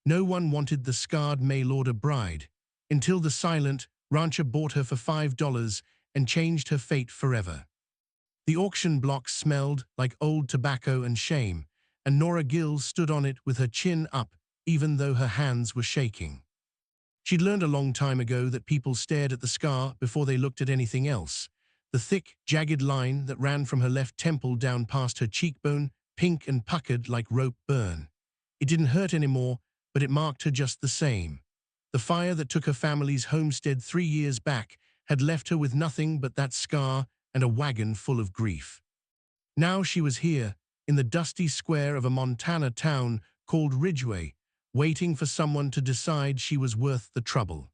No one wanted the scarred mail-order bride, until the silent rancher bought her for $5 and changed her fate forever. The auction block smelled like old tobacco and shame, and Nora Gill stood on it with her chin up, even though her hands were shaking. She'd learned a long time ago that people stared at the scar before they looked at anything else. The thick, jagged line that ran from her left temple down past her cheekbone, pink and puckered like rope burn. It didn't hurt anymore, but it marked her just the same. The fire that took her family's homestead 3 years back had left her with nothing but that scar and a wagon full of grief. Now she was here, in the dusty square of a Montana town called Ridgway, waiting for someone to decide she was worth the trouble.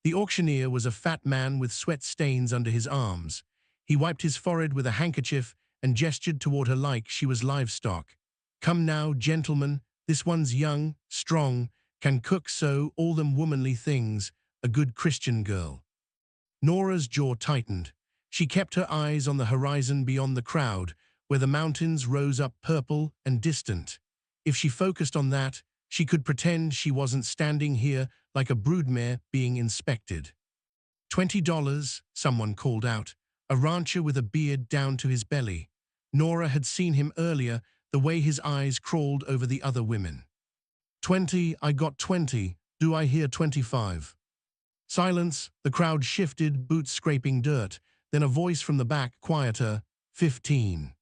The auctioneer was a fat man with sweat stains under his arms. He wiped his forehead with a handkerchief and gestured toward her like she was livestock. "Come now, gentlemen, this one's young, strong, can cook so all them womanly things, a good Christian girl." Nora's jaw tightened. She kept her eyes on the horizon beyond the crowd, where the mountains rose up purple and distant. If she focused on that, she could pretend she wasn't standing here like a broodmare being inspected. $20, someone called out, a rancher with a beard down to his belly. Nora had seen him earlier, the way his eyes crawled over the other women. 20, I got 20, do I hear 25? Silence, the crowd shifted, boots scraping dirt, then a voice from the back, quieter, 15.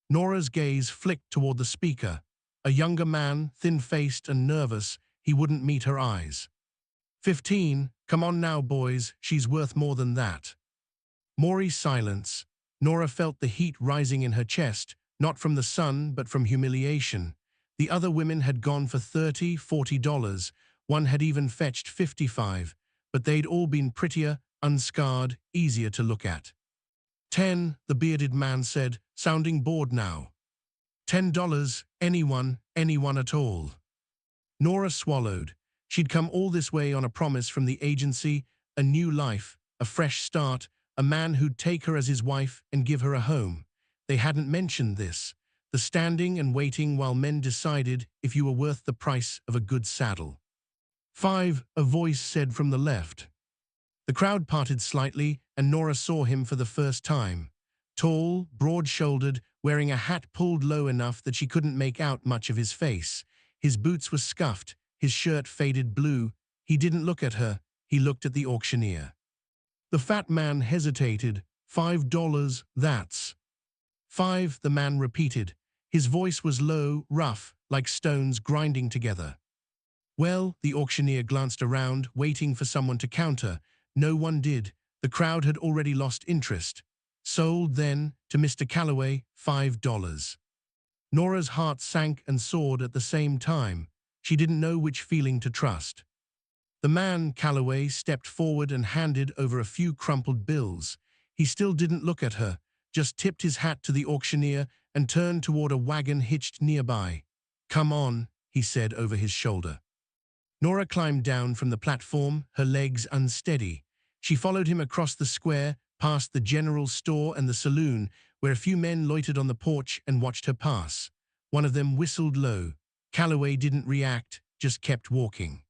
Nora's gaze flicked toward the speaker. A younger man, thin-faced and nervous, he wouldn't meet her eyes. 15, come on now, boys, she's worth more than that. More silence. Nora felt the heat rising in her chest, not from the sun, but from humiliation. The other women had gone for $30, $40, one had even fetched $55, but they'd all been prettier, unscarred, easier to look at. 10, the bearded man said, sounding bored now. $10, anyone at all. Nora swallowed. She'd come all this way on a promise from the agency, a new life, a fresh start, a man who'd take her as his wife and give her a home. They hadn't mentioned this, the standing and waiting while men decided if you were worth the price of a good saddle. 5, a voice said from the left. The crowd parted slightly, and Nora saw him for the first time. Tall, broad-shouldered, wearing a hat pulled low enough that she couldn't make out much of his face. His boots were scuffed, his shirt faded blue. He didn't look at her, he looked at the auctioneer. The fat man hesitated. $5, that's. 5, the man repeated. His voice was low, rough, like stones grinding together. Well, the auctioneer glanced around, waiting for someone to counter. No one did. The crowd had already lost interest. Sold, then, to Mr. Calloway, $5. Nora's heart sank and soared at the same time. She didn't know which feeling to trust. The man, Calloway, stepped forward and handed over a few crumpled bills. He still didn't look at her, just tipped his hat to the auctioneer and turned toward a wagon hitched nearby. "Come on," he said over his shoulder. Nora climbed down from the platform, her legs unsteady. She followed him across the square, past the general store and the saloon, where a few men loitered on the porch and watched her pass. One of them whistled low. Calloway didn't react, just kept walking.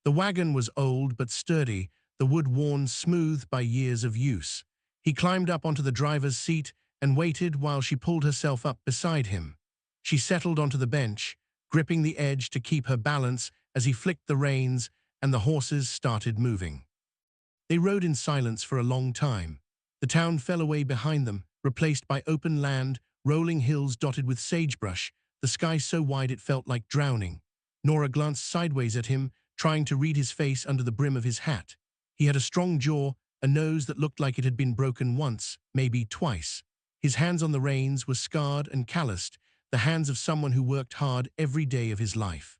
The wagon was old but sturdy, the wood worn smooth by years of use. He climbed up onto the driver's seat and waited while she pulled herself up beside him. She settled onto the bench, gripping the edge to keep her balance as he flicked the reins, and the horses started moving. They rode in silence for a long time. The town fell away behind them, replaced by open land, rolling hills dotted with sagebrush, the sky so wide it felt like drowning. Nora glanced sideways at him, trying to read his face under the brim of his hat. He had a strong jaw, a nose that looked like it had been broken once, maybe twice. His hands on the reins were scarred and calloused, the hands of someone who worked hard every day of his life.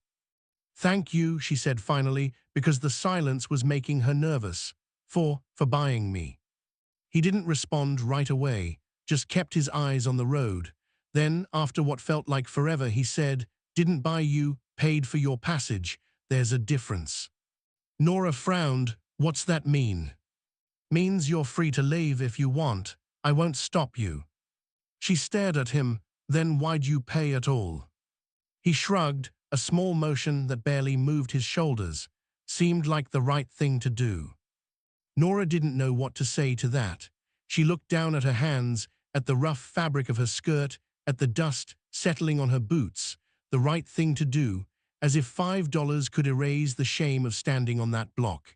"Thank you," she said finally, because the silence was making her nervous. For buying me." He didn't respond right away, just kept his eyes on the road. Then, after what felt like forever, he said, "Didn't buy you, paid for your passage. There's a difference." Nora frowned. "What's that mean?" "Means you're free to leave if you want. I won't stop you." She stared at him. "Then why'd you pay at all?" He shrugged. a small motion that barely moved his shoulders, seemed like the right thing to do. Nora didn't know what to say to that. She looked down at her hands, at the rough fabric of her skirt, at the dust settling on her boots. The right thing to do, as if $5 could erase the shame of standing on that block.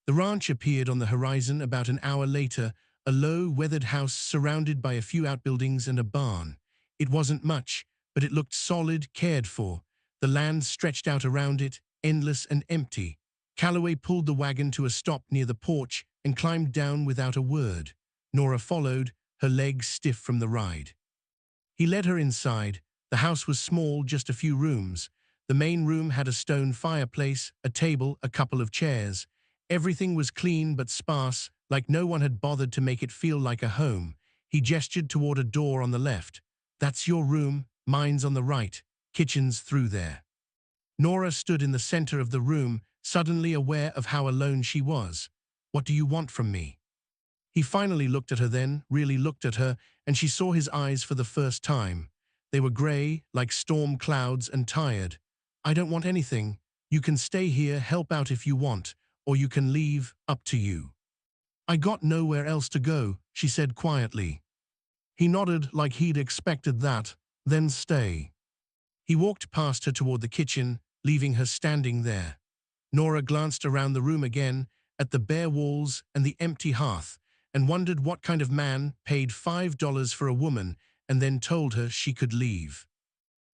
The ranch appeared on the horizon about an hour later, a low, weathered house surrounded by a few outbuildings and a barn. It wasn't much, but it looked solid, cared for. The land stretched out around it, endless and empty. Calloway pulled the wagon to a stop near the porch and climbed down without a word. Nora followed, her legs stiff from the ride. He led her inside. The house was small, just a few rooms. The main room had a stone fireplace, a table, a couple of chairs. Everything was clean but sparse, like no one had bothered to make it feel like a home. He gestured toward a door on the left. "That's your room, mine's on the right. Kitchen's through there." Nora stood in the center of the room, suddenly aware of how alone she was. "What do you want from me?" He finally looked at her then, really looked at her, and she saw his eyes for the first time. They were gray, like storm clouds, and tired. "I don't want anything. You can stay here, help out if you want, or you can leave, up to you." "I got nowhere else to go," she said quietly. He nodded like he'd expected that. "Then stay." He walked past her toward the kitchen, leaving her standing there. Nora glanced around the room again, at the bare walls and the empty hearth, and wondered what kind of man paid $5 for a woman and then told her she could leave.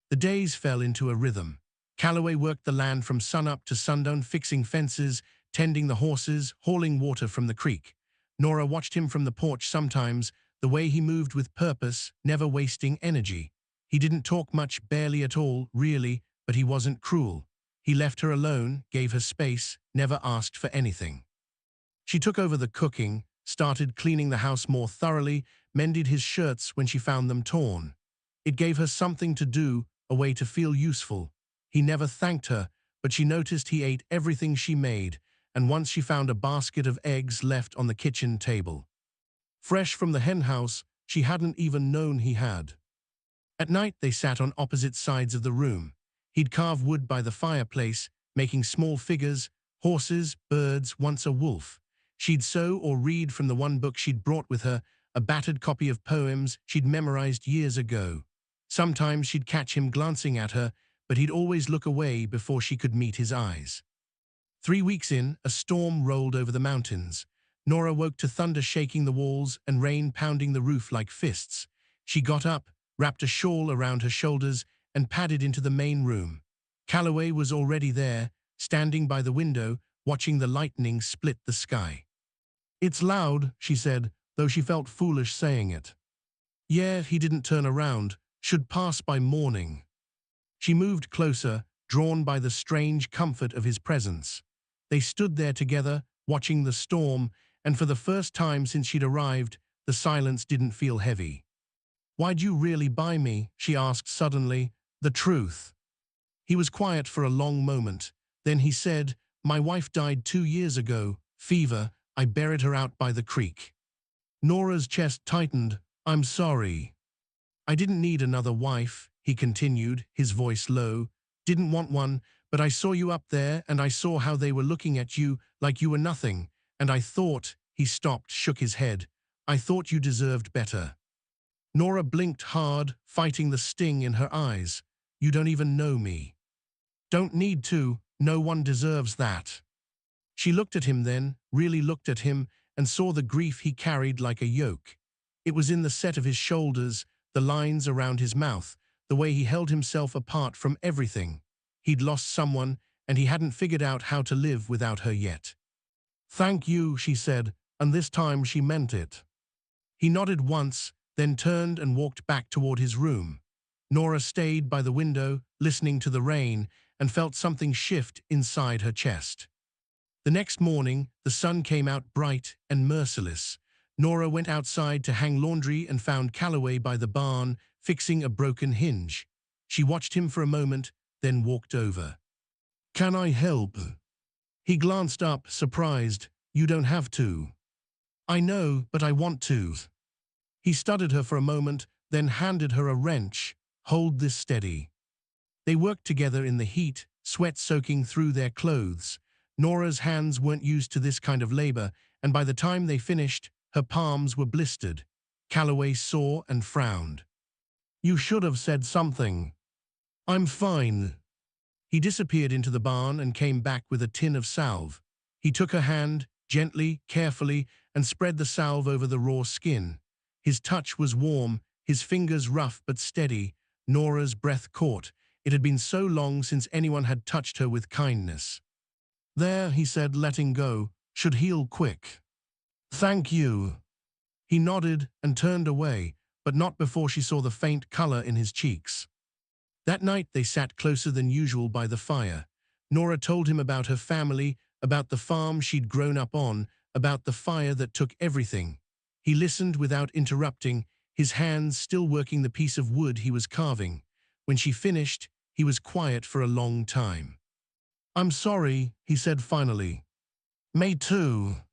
The days fell into a rhythm. Calloway worked the land from sunup to sundown, fixing fences, tending the horses, hauling water from the creek. Nora watched him from the porch sometimes, the way he moved with purpose, never wasting energy. He didn't talk much, barely at all, really, but he wasn't cruel. He left her alone, gave her space, never asked for anything. She took over the cooking, started cleaning the house more thoroughly, mended his shirts when she found them torn. It gave her something to do, a way to feel useful. He never thanked her, but she noticed he ate everything she made, and once she found a basket of eggs left on the kitchen table. Fresh from the hen house, she hadn't even known he had. At night they sat on opposite sides of the room. He'd carve wood by the fireplace, making small figures, horses, birds, once a wolf. She'd sew or read from the one book she'd brought with her, a battered copy of poems she'd memorized years ago. Sometimes she'd catch him glancing at her, but he'd always look away before she could meet his eyes. 3 weeks in, a storm rolled over the mountains. Nora woke to thunder shaking the walls and rain pounding the roof like fists. She got up, wrapped a shawl around her shoulders, and padded into the main room. Calloway was already there, standing by the window, watching the lightning split the sky. "It's loud," she said, though she felt foolish saying it. "Yeah," he didn't turn around. "Should pass by morning." She moved closer, drawn by the strange comfort of his presence. They stood there together, watching the storm, and for the first time since she'd arrived, the silence didn't feel heavy. "Why'd you really buy me?" she asked suddenly. "The truth." He was quiet for a long moment. Then he said, "My wife died 2 years ago, fever. I buried her out by the creek." Nora's chest tightened. "I'm sorry." "I didn't need another wife," he continued, his voice low. "Didn't want one, but I saw you up there and I saw how they were looking at you like you were nothing. And I thought," he stopped, shook his head, "I thought you deserved better." Nora blinked hard, fighting the sting in her eyes. "You don't even know me." "Don't need to. No one deserves that." She looked at him then, really looked at him, and saw the grief he carried like a yoke. It was in the set of his shoulders, the lines around his mouth, the way he held himself apart from everything. He'd lost someone, and he hadn't figured out how to live without her yet. "Thank you," she said, and this time she meant it. He nodded once, then turned and walked back toward his room. Nora stayed by the window, listening to the rain, and felt something shift inside her chest. The next morning, the sun came out bright and merciless. Nora went outside to hang laundry and found Calloway by the barn, fixing a broken hinge. She watched him for a moment, then walked over. "Can I help?" He glanced up, surprised. "You don't have to." "I know, but I want to." He studied her for a moment, then handed her a wrench. "Hold this steady." They worked together in the heat, sweat soaking through their clothes. Nora's hands weren't used to this kind of labor, and by the time they finished, her palms were blistered. Calloway saw and frowned. "You should have said something." "I'm fine." He disappeared into the barn and came back with a tin of salve. He took her hand, gently, carefully, and spread the salve over the raw skin. His touch was warm, his fingers rough but steady. Nora's breath caught. It had been so long since anyone had touched her with kindness. "There," he said, letting go, "should heal quick." "Thank you." He nodded and turned away, but not before she saw the faint color in his cheeks. That night they sat closer than usual by the fire. Nora told him about her family, about the farm she'd grown up on, about the fire that took everything. He listened without interrupting, his hands still working the piece of wood he was carving. When she finished, he was quiet for a long time. "I'm sorry," he said finally. "Me too."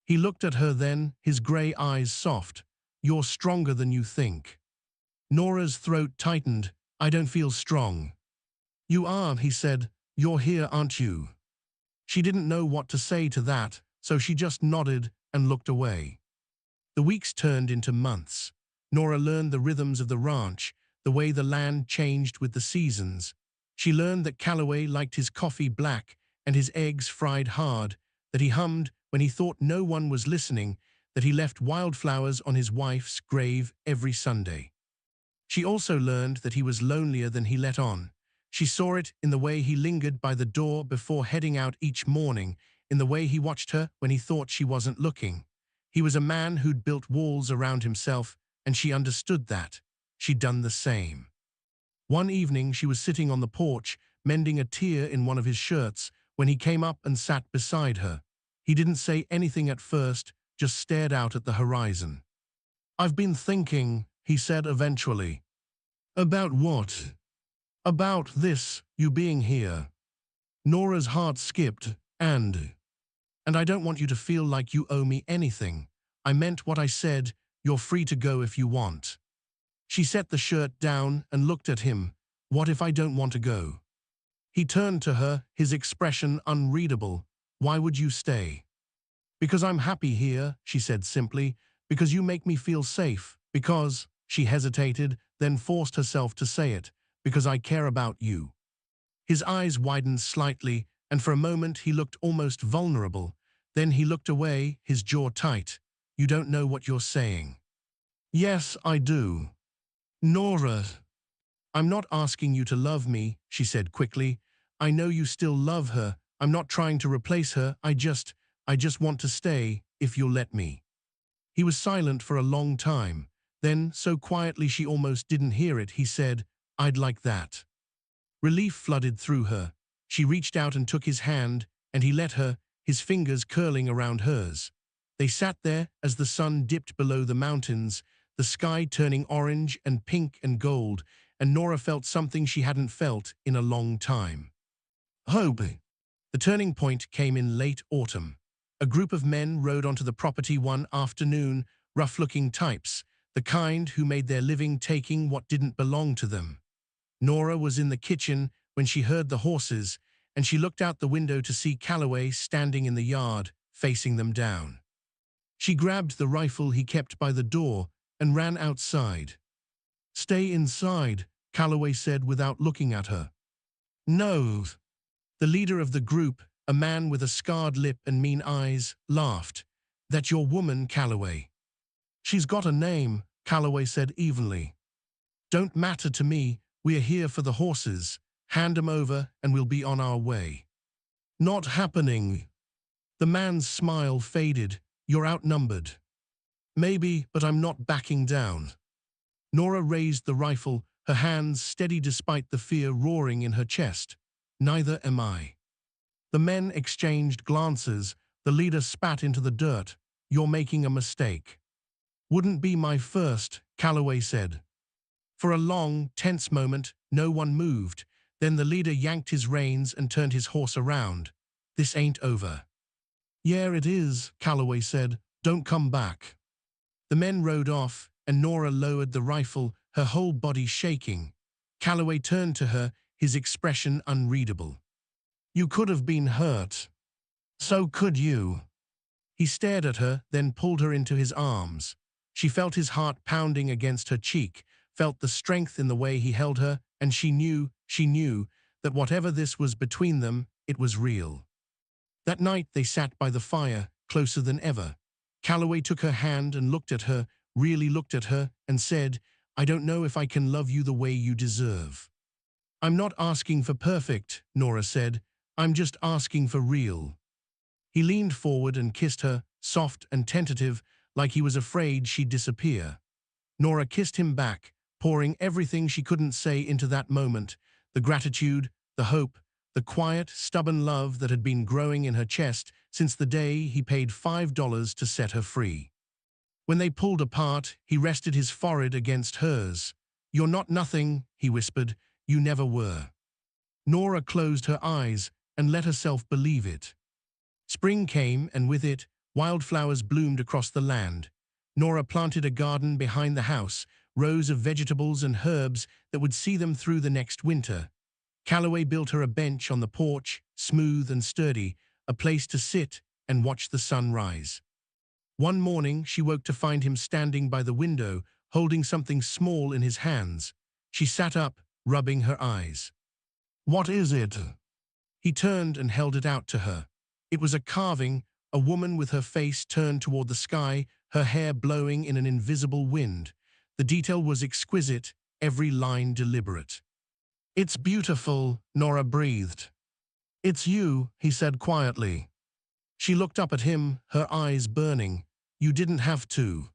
He looked at her then, his gray eyes soft. "You're stronger than you think." Nora's throat tightened. "I don't feel strong." "You are," he said. "You're here, aren't you?" She didn't know what to say to that, so she just nodded and looked away. The weeks turned into months. Nora learned the rhythms of the ranch, the way the land changed with the seasons. She learned that Calloway liked his coffee black and his eggs fried hard, that he hummed when he thought no one was listening, that he left wildflowers on his wife's grave every Sunday. She also learned that he was lonelier than he let on. She saw it in the way he lingered by the door before heading out each morning, in the way he watched her when he thought she wasn't looking. He was a man who'd built walls around himself, and she understood that. She'd done the same. One evening she was sitting on the porch, mending a tear in one of his shirts, when he came up and sat beside her. He didn't say anything at first, just stared out at the horizon. "I've been thinking," he said eventually. "About what?" "About this, you being here." Nora's heart skipped. And I don't want you to feel like you owe me anything. I meant what I said. You're free to go if you want." She set the shirt down and looked at him. "What if I don't want to go?" He turned to her, his expression unreadable. "Why would you stay?" "Because I'm happy here," she said simply. "Because you make me feel safe. Because," she hesitated, then forced herself to say it, "because I care about you." His eyes widened slightly, and for a moment he looked almost vulnerable. Then he looked away, his jaw tight. "You don't know what you're saying." "Yes, I do." "Nora." "I'm not asking you to love me," she said quickly. "I know you still love her. I'm not trying to replace her. I just want to stay, if you'll let me." He was silent for a long time. Then, so quietly she almost didn't hear it, he said, "I'd like that." Relief flooded through her. She reached out and took his hand, and he let her, his fingers curling around hers. They sat there as the sun dipped below the mountains, the sky turning orange and pink and gold, and Nora felt something she hadn't felt in a long time. Hope. The turning point came in late autumn. A group of men rode onto the property one afternoon, rough-looking types, the kind who made their living taking what didn't belong to them. Nora was in the kitchen when she heard the horses, and she looked out the window to see Calloway standing in the yard, facing them down. She grabbed the rifle he kept by the door and ran outside. "Stay inside," Calloway said without looking at her. "No." The leader of the group, a man with a scarred lip and mean eyes, laughed. "That's your woman, Calloway." "She's got a name," Calloway said evenly. "Don't matter to me. We're here for the horses. Hand 'em over and we'll be on our way." "Not happening." The man's smile faded. "You're outnumbered." "Maybe, but I'm not backing down." Nora raised the rifle, her hands steady despite the fear roaring in her chest. "Neither am I." The men exchanged glances. The leader spat into the dirt. "You're making a mistake." "Wouldn't be my first," Calloway said. For a long, tense moment, no one moved. Then the leader yanked his reins and turned his horse around. "This ain't over." "Yeah, it is," Calloway said. "Don't come back." The men rode off, and Nora lowered the rifle, her whole body shaking. Calloway turned to her, his expression unreadable. "You could have been hurt. So could you." He stared at her, then pulled her into his arms. She felt his heart pounding against her cheek, felt the strength in the way he held her, and she knew that whatever this was between them, it was real. That night they sat by the fire, closer than ever. Calloway took her hand and looked at her, really looked at her, and said, "I don't know if I can love you the way you deserve." "I'm not asking for perfect," Nora said. "I'm just asking for real." He leaned forward and kissed her, soft and tentative, like he was afraid she'd disappear. Nora kissed him back, pouring everything she couldn't say into that moment, the gratitude, the hope, the quiet, stubborn love that had been growing in her chest since the day he paid $5 to set her free. When they pulled apart, he rested his forehead against hers. "You're not nothing," he whispered. "You never were." Nora closed her eyes and let herself believe it. Spring came, and with it, wildflowers bloomed across the land. Nora planted a garden behind the house, rows of vegetables and herbs that would see them through the next winter. Calloway built her a bench on the porch, smooth and sturdy, a place to sit and watch the sun rise. One morning, she woke to find him standing by the window, holding something small in his hands. She sat up, rubbing her eyes. "What is it?" He turned and held it out to her. It was a carving, a woman with her face turned toward the sky, her hair blowing in an invisible wind. The detail was exquisite, every line deliberate. "It's beautiful," Nora breathed. "It's you," he said quietly. She looked up at him, her eyes burning. "You didn't have to."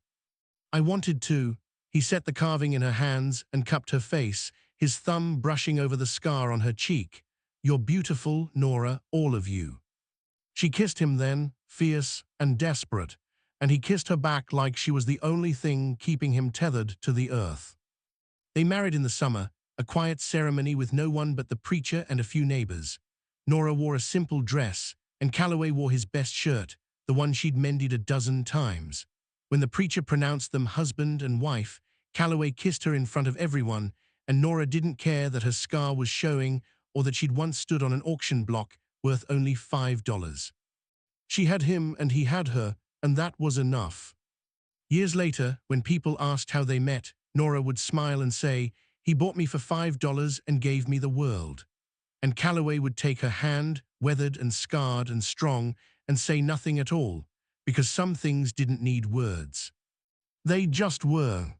"I wanted to." He set the carving in her hands and cupped her face, his thumb brushing over the scar on her cheek. "You're beautiful, Nora, all of you." She kissed him then, fierce and desperate, and he kissed her back like she was the only thing keeping him tethered to the earth. They married in the summer, a quiet ceremony with no one but the preacher and a few neighbors. Nora wore a simple dress, and Calloway wore his best shirt, the one she'd mended a dozen times. When the preacher pronounced them husband and wife, Calloway kissed her in front of everyone, and Nora didn't care that her scar was showing or that she'd once stood on an auction block worth only $5. She had him and he had her, and that was enough. Years later, when people asked how they met, Nora would smile and say, "He bought me for $5 and gave me the world." And Calloway would take her hand, weathered and scarred and strong, and say nothing at all, because some things didn't need words. They just were.